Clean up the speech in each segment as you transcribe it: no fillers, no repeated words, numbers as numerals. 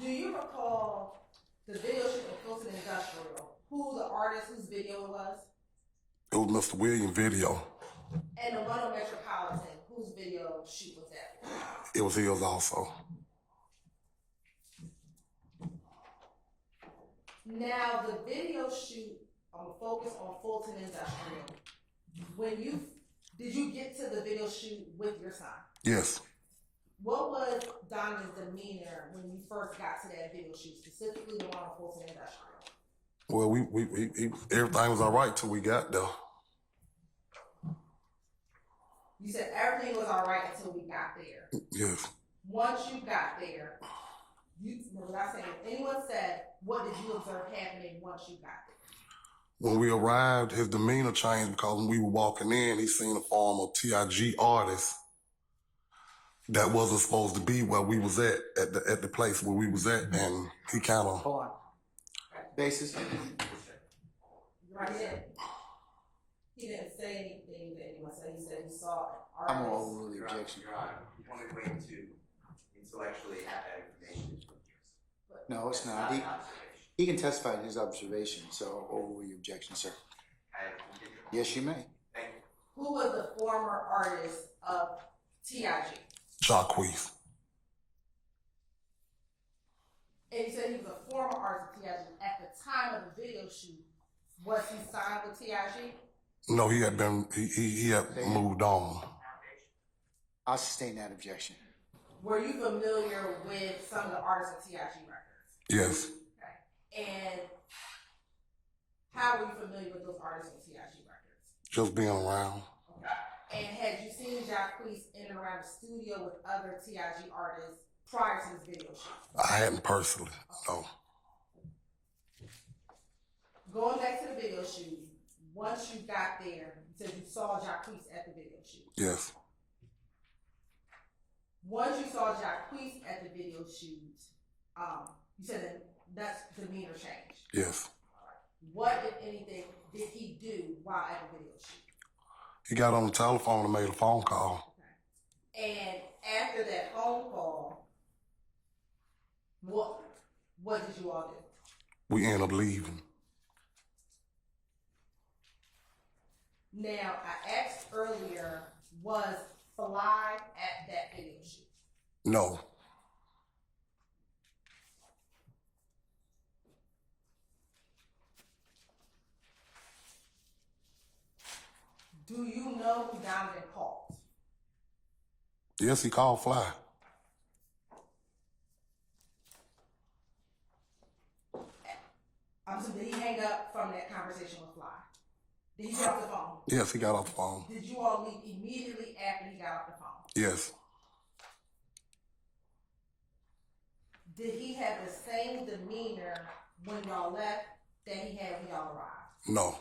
Do you recall the video shoot in Fulton Industrial? Who the artist whose video it was? It was Mr. Williams' video. And the one on Metropolitan, whose video shoot was that? It was his also. Now the video shoot focus on Fulton Industrial. Did you get to the video shoot with your son? Yes. What was Donovan's demeanor when you first got to that video shoot, specifically the one on Fulton Industrial? Well, everything was all right till we got there. You said everything was all right until we got there. Yes. Once you got there, anyone said, what did you observe happening once you got there? When we arrived, his demeanor changed because when we were walking in, he seen a form of TIG artist that wasn't supposed to be where we was at the place where we was at, and he kind of... Hold on. Basis? Right there. He didn't say anything that anyone said. He said he saw an artist. I'm all over the objection. Your Honor, you only claim to intellectually have that information. No, it's not. He can testify to his observation, so over your objection, sir. Yes, you may. Thank you. Who was the former artist of TIG? Jacquees. And you said he was a former artist of TIG. At the time of the video shoot, was he signed with TIG? No, he had moved on. I'll sustain that objection. Were you familiar with some of the artists of TIG records? Yes. Okay. And how were you familiar with those artists of TIG records? Just being around. Okay. And had you seen Jacquees in and around the studio with other TIG artists prior to this video shoot? I hadn't personally, no. Going back to the video shoot, once you got there, you said you saw Jacquees at the video shoot. Yes. Once you saw Jacquees at the video shoot, you said that demeanor changed. Yes. What, if anything, did he do while at the video shoot? He got on the telephone and made a phone call. Okay. And after that phone call, what did you all do? We ended up leaving. Now, I asked earlier, was Fly at that video shoot? No. Do you know who Donovan called? Yes, he called Fly. Did he hang up from that conversation with Fly? Did he get off the phone? Yes, he got off the phone. Did you all leave immediately after he got off the phone? Yes. Did he have the same demeanor when y'all left that he had when y'all arrived? No.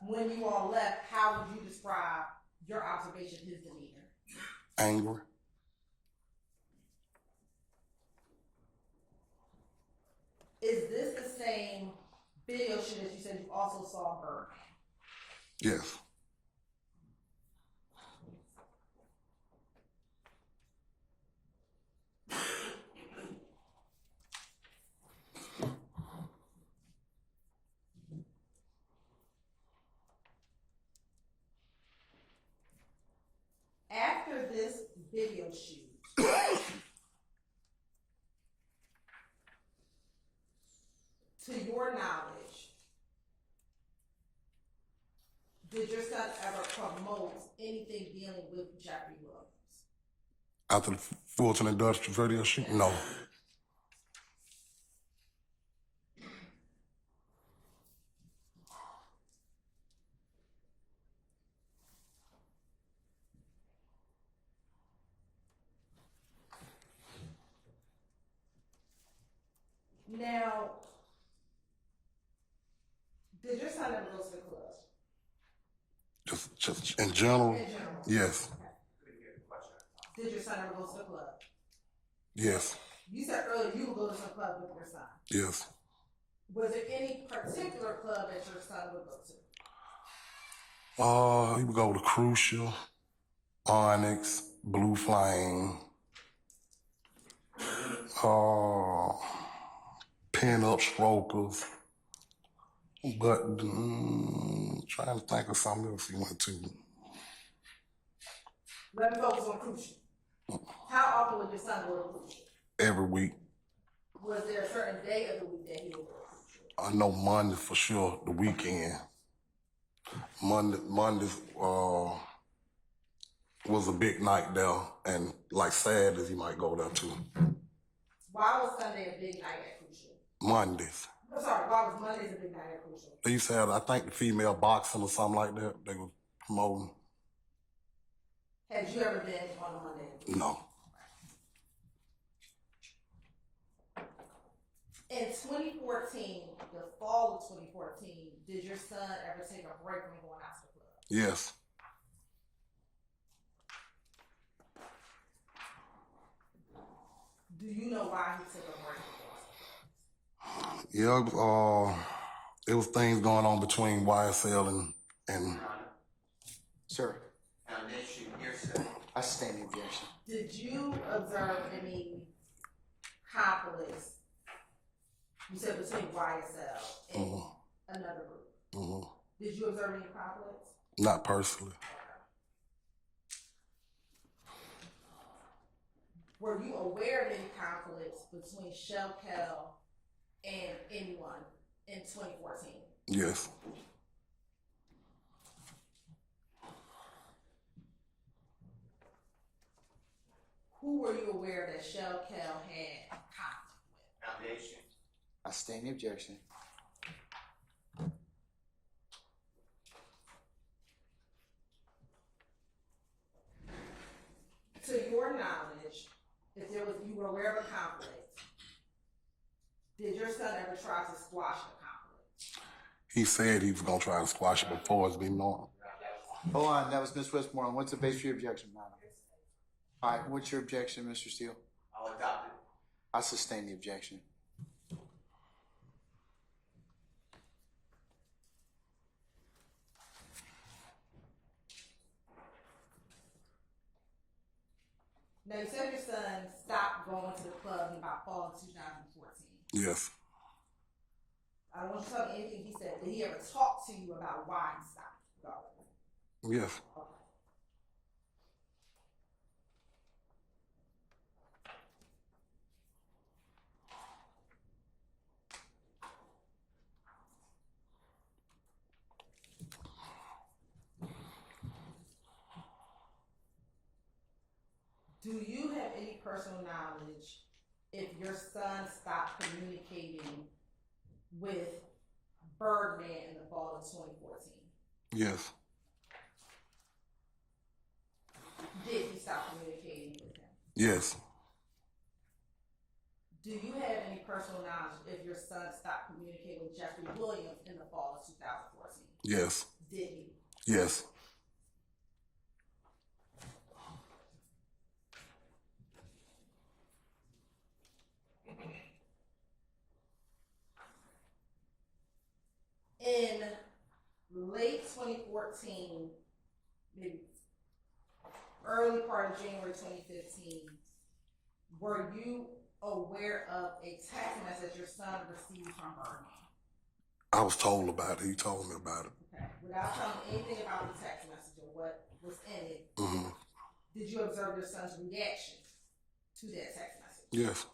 When you all left, how would you describe your observation of his demeanor? Angry. Is this the same video shoot that you said you also saw Birdman? Yes. After this video shoot, to your knowledge, did your son ever promote anything dealing with Jeffrey Williams? After the Fulton Industrial video shoot? No. Now, did your son ever go to the club? Just in general? In general. Yes. Okay. Did your son ever go to the club? Yes. You said earlier you would go to some club with your son. Yes. Was there any particular club that your son would go to? He would go to Crucial, Onyx, Blue Flame, pin-up strokers, but trying to think of something else he went to. Let me focus on Crucial. How often would your son go to Crucial? Every week. Was there a certain day of the week that he would go to Crucial? I know Monday for sure, the weekend. Mondays was a big night there, and like Saturdays he might go there too. Why was Sunday a big night at Crucial? Mondays. I'm sorry, why was Mondays a big night at Crucial? They used to have, I think, the female boxing or something like that. They were promoting. Had you ever been on a Monday? No. In 2014, the fall of 2014, did your son ever take a break from going out to the club? Yes. Do you know why he took a break? Yeah, it was things going on between YSL and Sir, Foundation hearsay. I sustain the objection. Did you observe any conflicts? You said between YSL and another group. Did you observe any conflicts? Not personally. Were you aware of any conflicts between Shell Kel and anyone in 2014? Yes. Who were you aware that Shell Kel had conflict with? Foundation. I sustain the objection. To your knowledge, if you were aware of a conflict, did your son ever try to squash the conflict? He said he was going to try to squash it before it's been known. Hold on, that was Ms. Westmoreland. What's the base for your objection, madam? All right, what's your objection, Mr. Steele? I'll adopt it. I sustain the objection. Now, you said your son stopped going to the club in about fall of 2014. Yes. I don't want you to tell me anything he said. Did he ever talk to you about why he stopped going? Yes. Okay. Do you have any personal knowledge if your son stopped communicating with Birdman in the fall of 2014? Yes. Did he stop communicating with him? Yes. Do you have any personal knowledge if your son stopped communicating with Jeffrey Williams in the fall of 2014? Yes. Did he? Yes. In late 2014, maybe early part of January 2015, were you aware of a text message your son received from Birdman? I was told about it. He told me about it. Okay. Without telling me anything about the text message or what was in it, did you observe your son's reaction to that text message? Yes.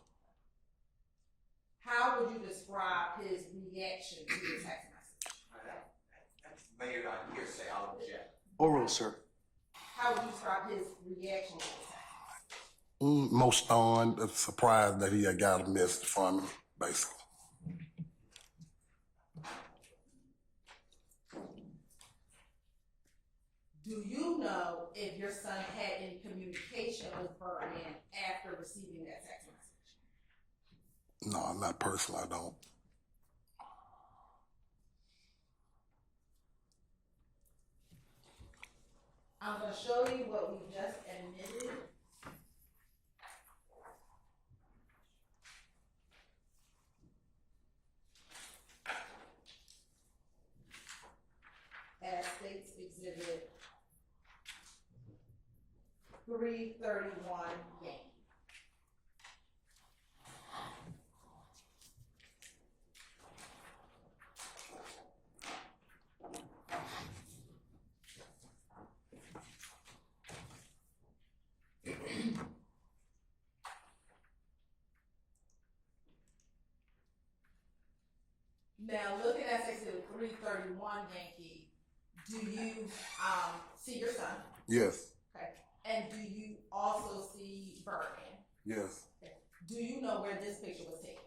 How would you describe his reaction to the text message? That's layered on hearsay. I'll object. Oral, sir. How would you describe his reaction to the text message? Most stunned, surprised that he had got a message from him, basically. Do you know if your son had any communication with Birdman after receiving that text message? No, not personally, I don't. I'm going to show you what we just admitted. As States Exhibit 3 331 Yankee. Now, looking at section 331 Yankee, do you see your son? Yes. Okay. And do you also see Birdman? Yes. Okay. Do you know where this picture was taken?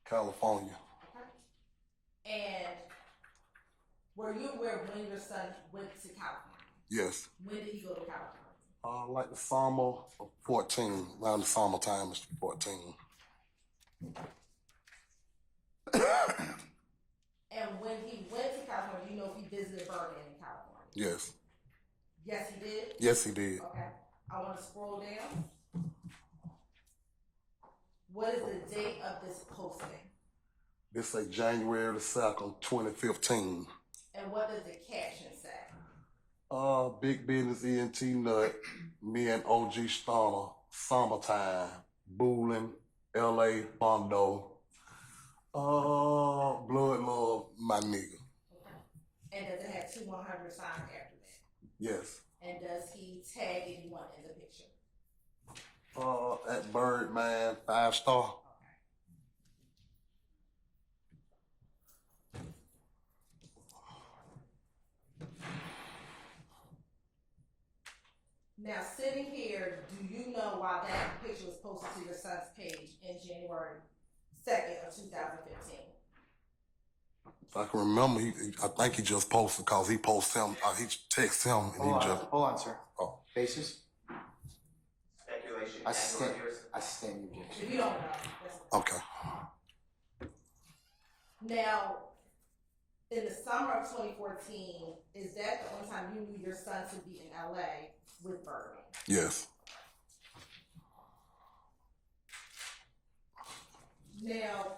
California. Okay. And were you aware when your son went to California? Yes. When did he go to California? Like the summer of 14, around the summertime is 14. And when he went to California, you know if he visited Birdman in California? Yes. Yes, he did? Yes, he did. Okay. I want to scroll down. What is the date of this posting? This say January the 2nd, 2015. And what does the caption say? Big business ENT nut, me and OG Stoner, summertime, Boolin, LA, Bondo, Blood Love, my nigga. Okay. And does it have 2-100 signs after that? Yes. And does he tag anyone in the picture? At Birdman, 5-star. Okay. Now, sitting here, do you know why that picture was posted to your son's page in January 2nd of 2015? If I can remember, I think he just posted because he posted him, he texted him and Hold he on, just. hold on, sir. Oh. Basis? Speculation. I stand, and/or hearsay. I stand your objection. If you don't know, that's Okay. Now, in the summer of 2014, is that the only time you knew your son to be in LA with Birdman? Yes. Now,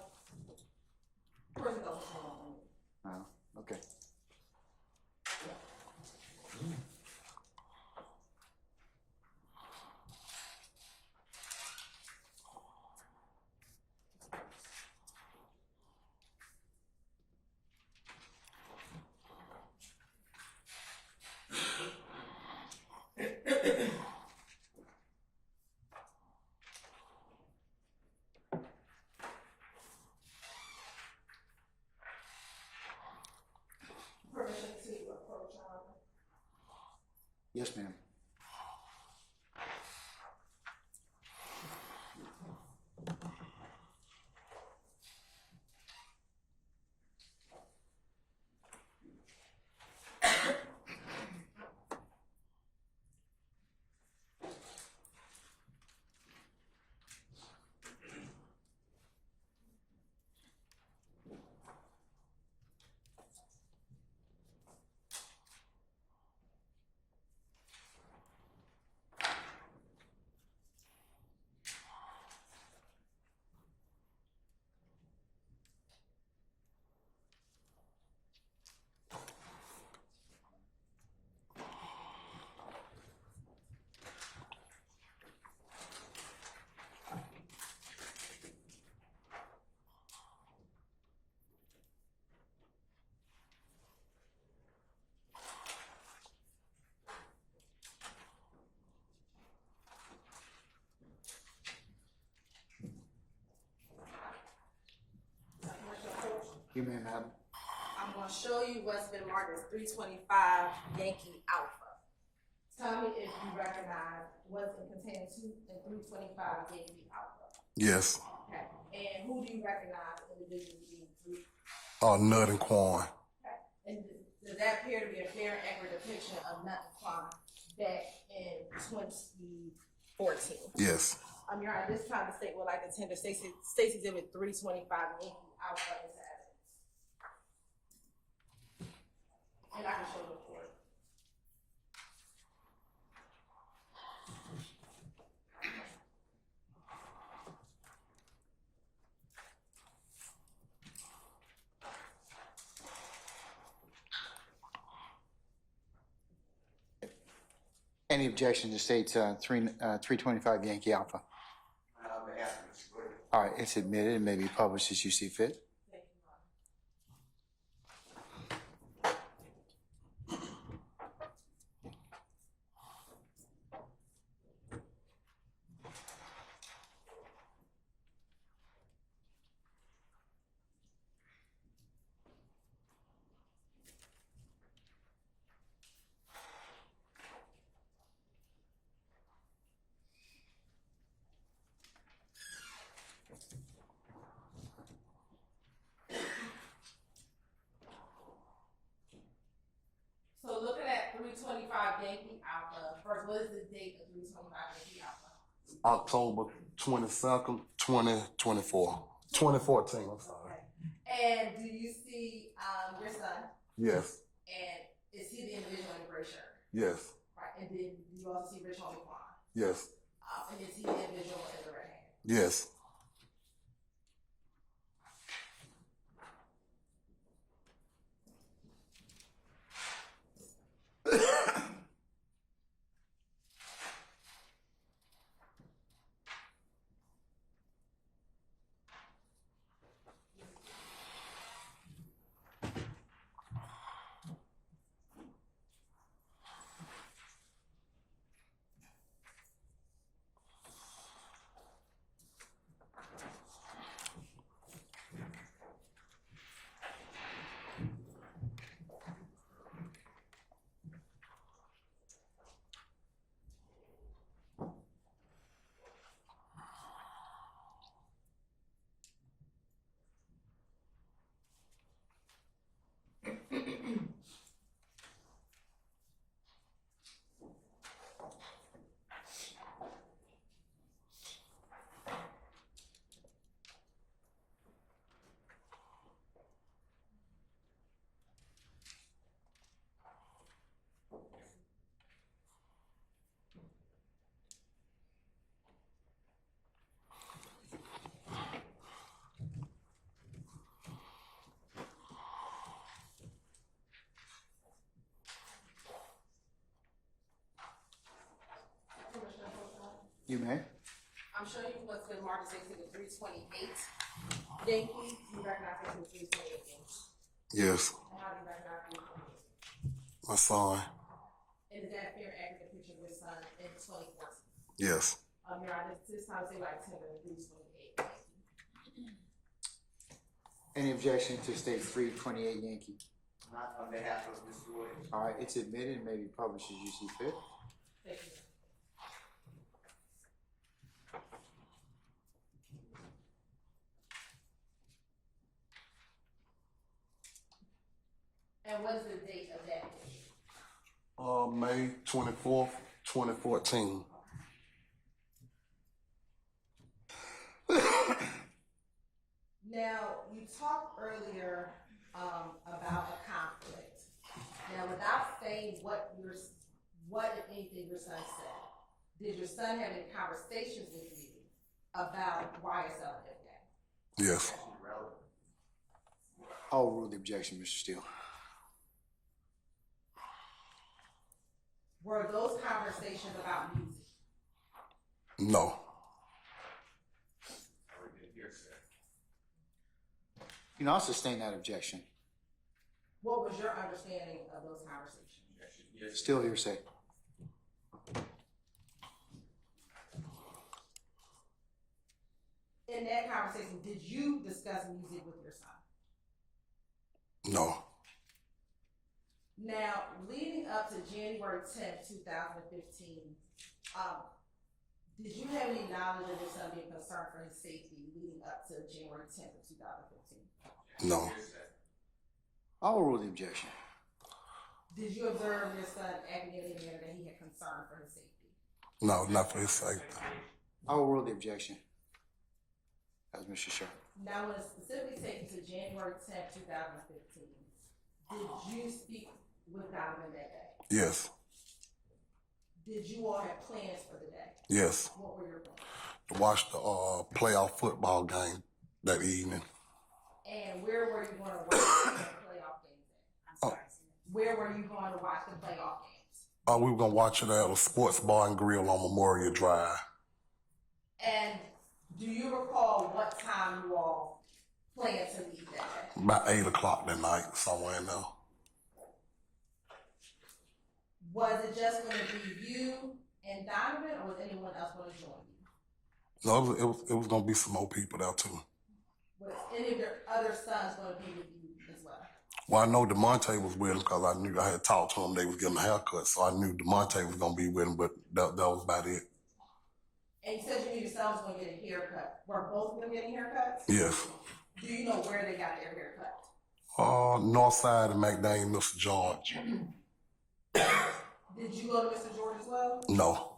person don't know. Oh, okay. Permission to approach Donovan. Yes, ma'am. You may, madam. I'm going to show you what's been marked as 325 Yankee Alpha. Tell me if you recognize what's contained in 325 Yankee Alpha. Yes. Okay. And who do you recognize individually being three? Nut and Quan. Okay. And does that appear to be a fair and accurate depiction of Nut and Quan back in 2014? Yes. Your Honor, this time the state would like to tender Stacy Exhibit 325 Yankee Alpha as evidence. And I can show the court. Any objection to state 325 Yankee Alpha? On behalf of Mr. Gordon. All right, it's admitted and may be published as you see fit. So looking at 325 Yankee Alpha, first, what is the date of 325 Yankee Alpha? October 22nd, 2024. 2014, I'm sorry. Okay. And do you see your son? Yes, And is he the individual in the gray shirt? yes, Right. And then do you also see Rich Homie Quan? yes, And is he the individual in the red hat? yes. You may. I'm sure you must have been marked as exhibit 328 Yankee. You recognize exhibit 328 Yankee. Yes, And how do you recognize 328? my son. And is that a fair accurate picture of your son in 2014? Yes, Your Honor, this time say like 10 and 328 Yankee. Any objection to state 328 Yankee? Not on behalf of Mr. Williams. All right, it's admitted and may be published as you see fit. Thank you. And what is the date of that picture? May 24th, 2014. Now, you talked earlier about a conflict. Now, without saying what if anything your son said, did your son have any conversations with you about YSL and that? Yes, Relevant. I'll rule the objection, Mr. Steele. Were those conversations about music? no, I would be here, sir. You can also sustain that objection. What was your understanding of those conversations? Yes. Still hearsay. In that conversation, did you discuss music with your son? no, Now, leading up to January 10th, 2015, did you have any knowledge of your son being concerned for his safety leading up to January 10th of 2015? no, I'll rule the objection. Did you observe your son acting in a manner that he had concern for his safety? no, not for his sake. I'll rule the objection. As Mr. Sharp. Now, when it specifically takes you to January 10th, 2015, did you speak with Donovan that day? Yes, Did you all have plans for the day? yes. What were your plans? To watch the playoff football game that evening. And where were you going to watch the playoff games at? I'm sorry. Where were you going to watch the playoff games? We were gonna watch it at a sports bar and grill on Memorial Drive. And do you recall what time you all planned to leave that day? About 8 o'clock that night, somewhere in there. Was it just going to be you and Donovan, or was anyone else going to join you? No, it was gonna be some more people there too. Was any of your other sons going to be with you as well? Well, I know DeMonte was with him because I knew I had talked to him. They was getting a haircut, so I knew DeMonte was gonna be with him. But that was about it. And you said you knew your son was going to get a haircut. Were both of them getting haircuts? Yes. Do you know where they got their haircut? Northside and McDane, Mr. George. Did you go to Mr. George as well? No.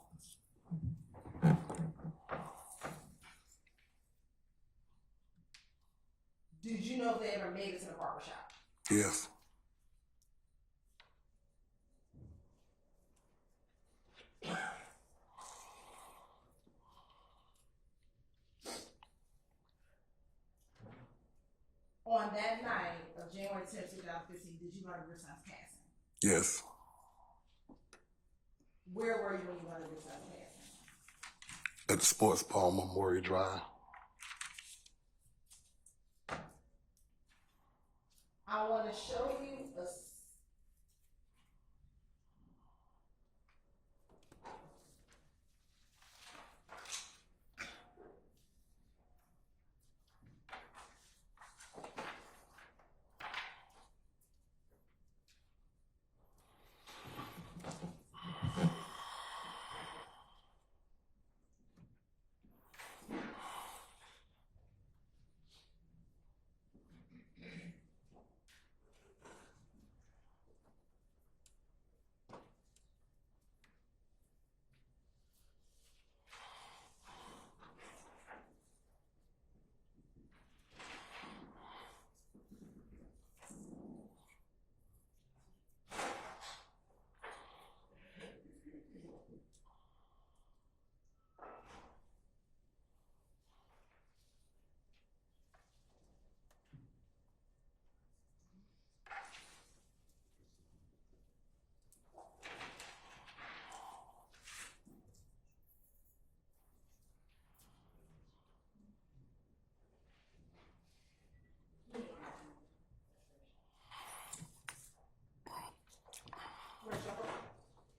Did you know if they ever made it to the barber shop? Yes. On that night of January 10th, 2015, did you learn of your son's passing? Yes. Where were you when you learned of your son's passing? At the sports bar on Memorial Drive. I want to show you a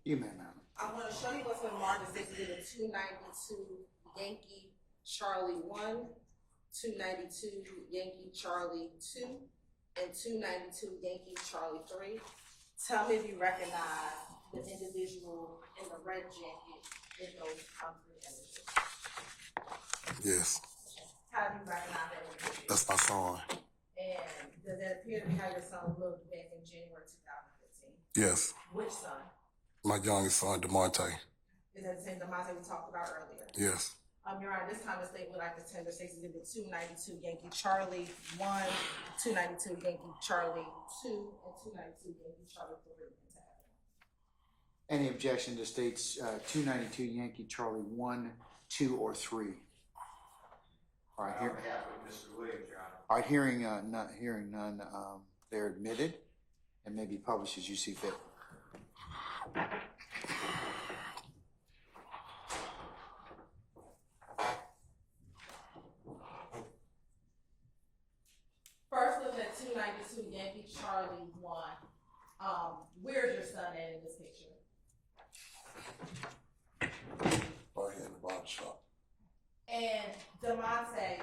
You may, ma'am. I want to show you what's been marked as exhibit 292 Yankee Charlie 1, 292 Yankee Charlie 2, and 292 Yankee Charlie 3. Tell me if you recognize the individual in the red jacket in those three images. Yes. How do you recognize that individual? That's my son. And does that appear to be how your son looked back in January 2015? Yes. Which son? My youngest son, DeMonte. Is that the same Demonte we talked about earlier? Yes. Your Honor, this time the state would like to tender states exhibit 292 Yankee Charlie 1, 292 Yankee Charlie 2, and 292 Yankee Charlie 3. Any objection to states 292 Yankee Charlie 1, 2, or 3? All right, On behalf of Mr. Williams, Your Honor. all right, hearing none, they're admitted and may be published as you see fit. First, looking at 292 Yankee Charlie 1, where's your son at in this picture? Right here in the barber shop. And Demonte,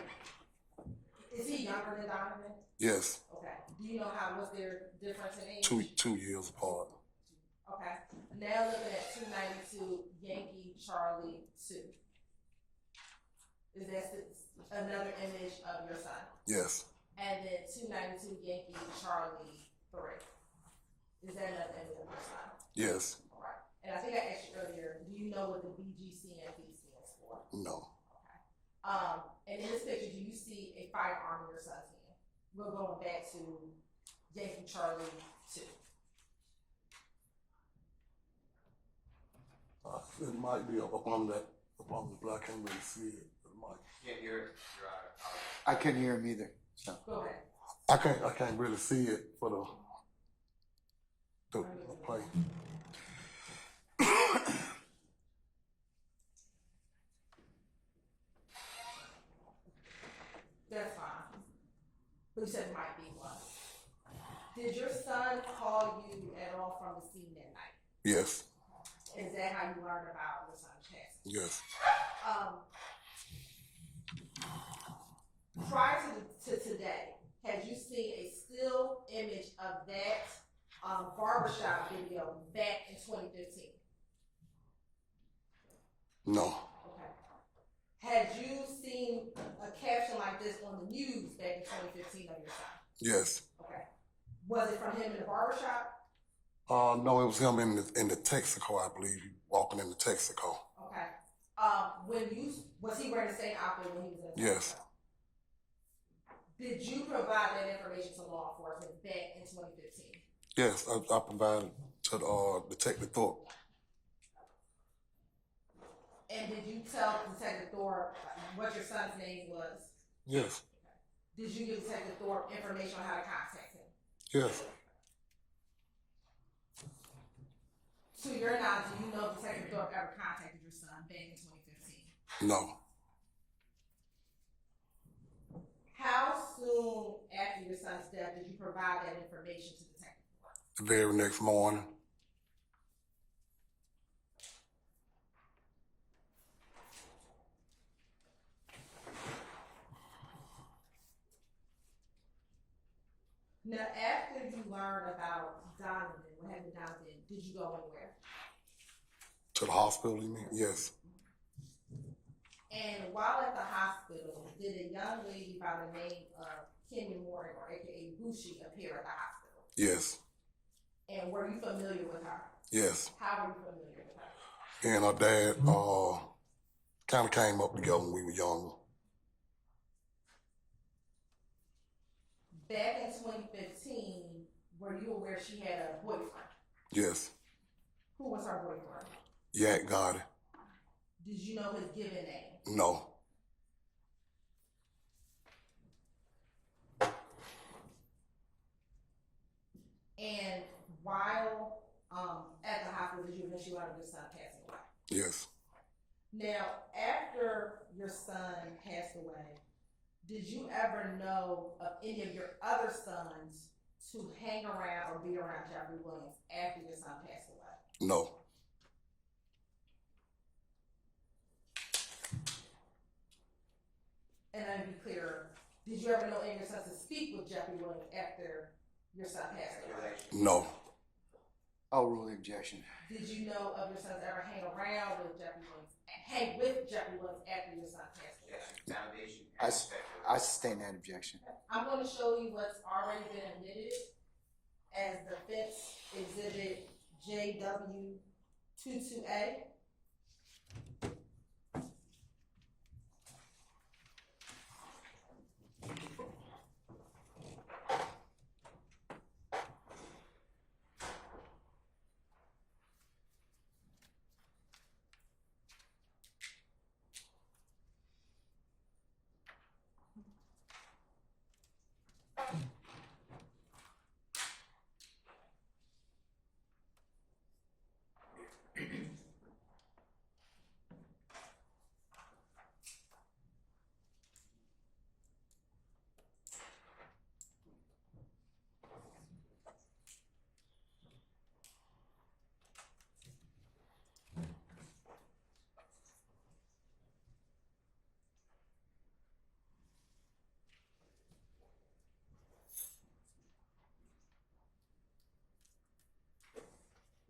is he younger than Donovan? Yes. Okay. Do you know what's their difference in age? 2 years apart. Okay. Now looking at 292 Yankee Charlie 2. Is that another image of your son? Yes. And then 292 Yankee Charlie 3. Is that another image of your son? Yes. All right. And I think I asked you earlier, do you know what the BGCNP stands for? No. Okay. And in this picture, do you see a firearm in your son's hand? We're going back to Yankee Charlie 2. It might be up on the block. I can't really see it. It might. Can't hear it, Your Honor. I couldn't hear him either. So. Go ahead. I can't really see it for the play. That's fine. But you said might be one. Did your son call you at all from the scene that night? Yes. Is that how you learned about your son's passing? Yes. Prior to today, had you seen a still image of that barbershop video back in 2015? No. Okay. Had you seen a caption like this on the news back in 2015 of your son? Yes. Okay. Was it from him in the barbershop? No, it was him in the Texaco, I believe, walking in the Texaco. Okay. Was he wearing the same outfit when he was in the Yes. Texaco? Did you provide that information to law enforcement back in 2015? Yes, I provided to Detective Thorpe. And did you tell Detective Thorpe what your son's name was? Yes. Did you give Detective Thorpe information on how to contact him? Yes. To your knowledge, do you know if Detective Thorpe ever contacted your son back in 2015? No. How soon after your son's death did you provide that information to Detective Thorpe? The very next morning. Now, after you learned about Donovan, what happened to Donovan, did you go anywhere? To the hospital, you mean? Yes. And while at the hospital, did a young lady by the name of Kenya Morgan, or aka Bushi, appear at the hospital? Yes. And were you familiar with her? Yes. How were you familiar with her? And her dad kind of came up together when we were younger. Back in 2015, were you aware she had a boyfriend? Yes. Who was her boyfriend? Yak Gotti. Did you know his given name? No. And while at the hospital, did you eventually learn your son passing away? Yes. Now, after your son passed away, did you ever know of any of your other sons to hang around or be around Jeffrey Williams after your son passed away? No. And let me be clear, did you ever know any of your sons to speak with Jeffrey Williams after your son passed away? No. I'll rule the objection. Did you know of your sons ever hang around with Jeffrey Williams, hang with Jeffrey Williams after your son passed away? Yes, foundation. I sustain that objection. I'm going to show you what's already been admitted as defense exhibit JW22A.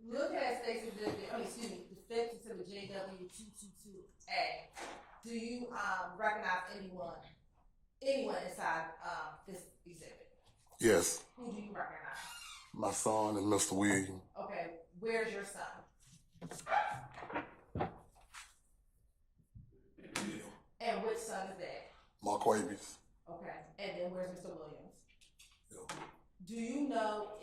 Look at State's exhibit, defense exhibit JW222A. Do you recognize anyone inside this exhibit? Yes. Who do you recognize? My son and Mr. Williams. Okay, where's your son? And which son is that? Marquavius. Okay, and then where's Mr. Williams? Yeah. Do you know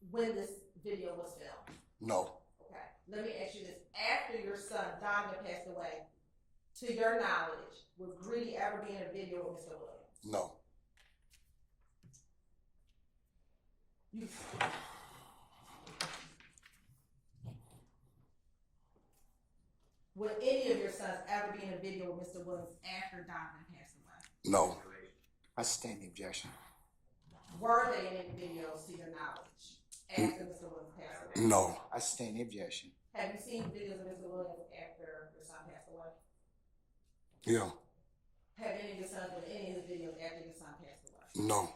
when this video was filmed? No. Okay, let me ask you this. After your son, Donovan, passed away, to your knowledge, would Greedy ever be in a video with Mr. Williams? No. Would any of your sons ever be in a video with Mr. Williams after Donovan passed away? No. I sustain the objection. Were they in any videos to your knowledge after Mr. Williams passed away? No. I sustain the objection. Have you seen videos of Mr. Williams after your son passed away? Yeah. Have any of your sons been in any of his videos after your son passed away? No.